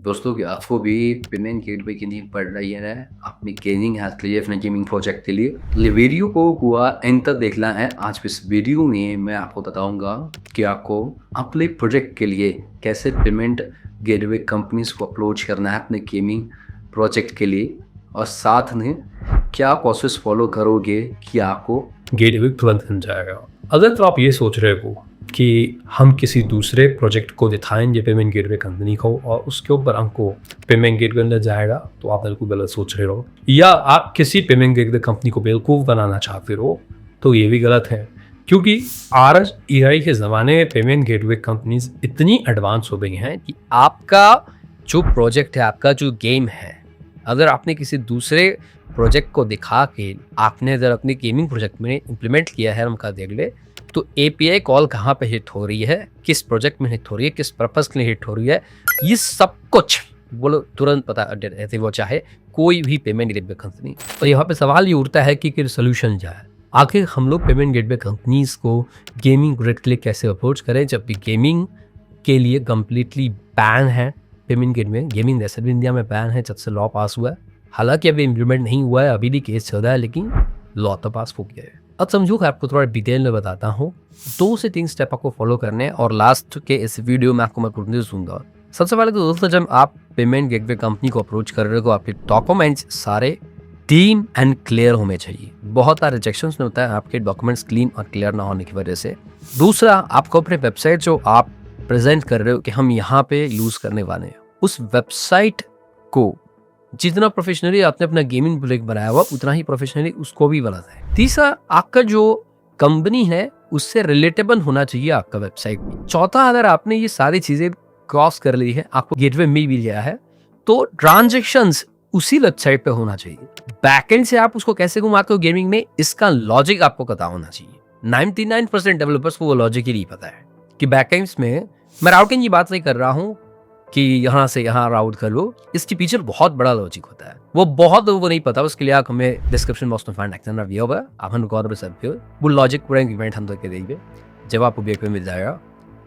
दोस्तों कि आपको भी पेमेंट गेटवे की नीड पड़ रही है ना अपनी गेमिंग हैक के लिए, अपने गेमिंग प्रोजेक्ट के लिए। ये वीडियो को पूरा एंड तक देखना है। आज इस वीडियो में मैं आपको बताऊंगा कि आपको अपने प्रोजेक्ट के लिए कैसे पेमेंट गेटवे कंपनीज को अप्रोच करना है अपने गेमिंग प्रोजेक्ट के लिए, और साथ में क्या प्रोसेस फॉलो करोगे कि आपको गेटवे तुरंत बन जाएगा। अगर तो आप ये सोच रहे हो कि हम किसी दूसरे प्रोजेक्ट को दिखाएंगे पेमेंट गेटवे कंपनी को और उसके ऊपर हमको पेमेंट गेटवे मिल जाएगा, तो आप बिल्कुल गलत सोच रहे हो। या आप किसी पेमेंट गेटवे कंपनी को बेवकूफ़ बनाना चाहते हो, तो ये भी गलत है। क्योंकि आज AI के ज़माने में पेमेंट गेटवे कंपनीज इतनी एडवांस हो गई हैं कि आपका जो प्रोजेक्ट है, आपका जो गेम है, अगर आपने किसी दूसरे प्रोजेक्ट को दिखा के आपने अगर अपने गेमिंग प्रोजेक्ट में इम्प्लीमेंट किया है उनका गेटवे, तो API कॉल कहाँ पे हिट हो रही है, किस प्रोजेक्ट में हिट हो रही है, किस पर्पस के लिए हिट हो रही है, ये सब कुछ बोलो तुरंत पता रहते, वो चाहे कोई भी पेमेंट गेटवे कंपनी। तो यहाँ पे सवाल ये उठता है कि सोल्यूशन क्या है। आखिर हम लोग पेमेंट गेटवे कंपनीज को गेमिंग प्रोजेक्ट के लिए कैसे अप्रोच करें, जबकि गेमिंग के लिए कम्प्लीटली बैन है पेमेंट गेटवे। गेमिंग वैसे भी इंडिया में बैन है जब से लॉ पास हुआ है। हालांकि अभी इम्प्लीमेंट नहीं हुआ है, अभी भी केस चल रहा है, लेकिन लॉ तो पास हो गया है। अब समझो कि आपको थोड़ा डिटेल में बताता हूँ। 2 से 3 स्टेप आपको फॉलो करने हैं और लास्ट के इस वीडियो में आपको मैं प्रोड्यूस दूंगा। सबसे पहले तो दोस्तों, जब आप पेमेंट गेटवे कंपनी को अप्रोच कर रहे हो, आपके डॉक्यूमेंट्स सारे क्लीन एंड क्लियर होने चाहिए। बहुत सारे रिजेक्शंस में होता है आपके डॉक्यूमेंट्स क्लीन और क्लियर ना होने की वजह से। दूसरा, आपको अपने वेबसाइट जो आप प्रेजेंट कर रहे हो कि हम यहाँ पे यूज करने वाले हैं, उस वेबसाइट को जितना प्रोफेशनली आपने अपना गेमिंग प्रोजेक्ट बनाया हुआ उतना ही प्रोफेशनली उसको भी बनाना है। तीसरा, आपका जो कंपनी है उससे रिलेटेबल होना चाहिए आपका वेबसाइट भी। चौथा, अगर आपने ये सारी चीजें क्रॉस कर ली है, आपको गेटवे मिल भी गया है, तो ट्रांजैक्शंस उसी वेबसाइट पे होना चाहिए। बैकएंड से आप उसको कैसे घुमाते हो गेमिंग में, इसका लॉजिक आपको पता होना चाहिए। 99% डेवलपर्स को वो लॉजिक ही नहीं पता है कि बैकएंड में, मैं राउटिंग की बात नहीं कर रहा हूँ कि यहाँ से यहाँ राउट कर लो, इसके पीछे बहुत बड़ा लॉजिक होता है। वो बहुत लोगों को नहीं पता, उसके लिए आप हमें डिस्क्रिप्शन बॉक्स में फाइंड एक्शन दिया होगा, आप हम रिकॉर्ड पे सकते हो। वो लॉजिक पूरा इंक्रीमेंट हम करके देंगे जब आपको बेक पे मिल जाएगा।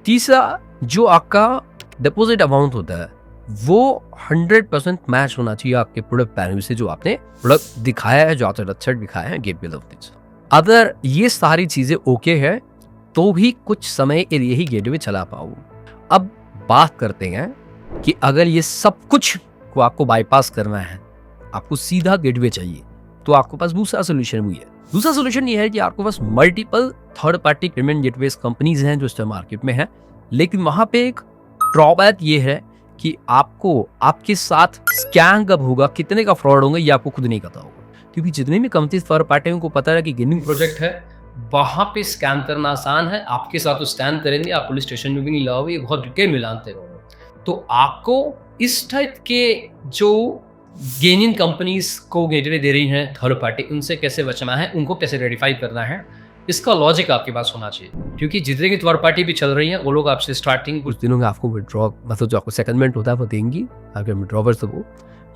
तीसरा, जो आपका डिपॉजिट अमाउंट होता है वो 100% मैच होना चाहिए आपके प्रोडक्ट वैल्यू से, जो आपने प्रोडक्ट दिखाया है, जो आपने वेबसाइट दिखाया है गेटवे कंपनी। अगर ये सारी चीजें ओके है तो भी कुछ समय के लिए ही गेटवे चला पाओ। अब बात करते हैं कि अगर ये सब कुछ को आपको बाईपास करना है, आपको सीधा गेटवे चाहिए, तो आपके पास दूसरा सोल्यूशन भी है। दूसरा सोल्यूशन ये है कि आपके पास multiple third party payment gateway companies हैं जो इस मार्केट में हैं, लेकिन वहां पे एक ड्रॉबैक ये है कि आपको आपके साथ स्कैम कब होगा, कितने का फ्रॉड होगा, ये आपको खुद नहीं पता होगा। क्योंकि जितने भी कंपनीज थर्ड पार्टी को पता है कि गेमिंग प्रोजेक्ट है, वहां पे स्कैम करना आसान है। आपके साथ स्कैम करेंगे, आप पुलिस स्टेशन में भी नहीं लाओगे, बहुत डिटेल में लाते रहोगे। तो आपको इस टाइप के जो गेमिंग कंपनीज को गेटवे दे रही हैं थर्ड पार्टी, उनसे कैसे बचना है, उनको कैसे रेडिफाई करना है, इसका लॉजिक आपके पास होना चाहिए। क्योंकि जितने की थर्ड पार्टी भी चल रही है, वो लोग आपसे स्टार्टिंग कुछ दिनों में आपको विड्रॉ, मतलब जो आपको सेटलमेंट होता है वो देंगी, अगर विड्रॉवर्स वो,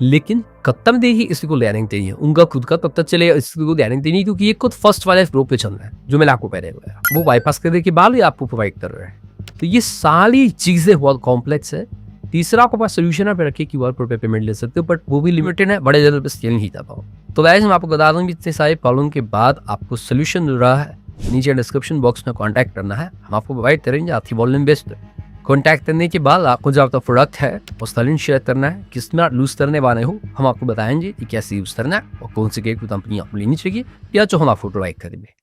लेकिन कब तक देगी इसको कोई गारंटी नहीं है। उनका खुद का तब तक चलेगा, इसको कोई गारंटी नहीं, क्योंकि ये खुद फर्स्ट वाले फ्लो पे चल रहा है, जो मैंने आपको पहले बताया, वो बाईपास करने के बाद ही आपको प्रोवाइड कर रहे हैं। तो ये सारी चीजें बहुत कॉम्प्लेक्स है। तीसरा, आपके पास सोल्यूशन आप रखिए QR कोड पे पेमेंट ले सकते हो, बट वो भी लिमिटेड है, बड़े लेवल पे स्केल नहीं कर पाओ। तो वैसे मैं आपको बता दूं कि इतने सारे प्रॉब्लम के बाद आपको सोल्यूशन मिल रहा है, नीचे डिस्क्रिप्शन बॉक्स में कॉन्टैक्ट करना है, हम आपको प्रोवाइड करेंगे। आपकी वॉल्यूम बेस्ड कॉन्टैक्ट करने के बाद आपको जो आपका प्रोडक्ट है उसका लिंक शेयर करना है, किसमें आप यूज़ करने वाले हो, हम आपको बताएंगे कि कैसे यूज़ करना है और कौन सी कंपनी आपको लेनी चाहिए, या जो हम आपको प्रोवाइड करेंगे।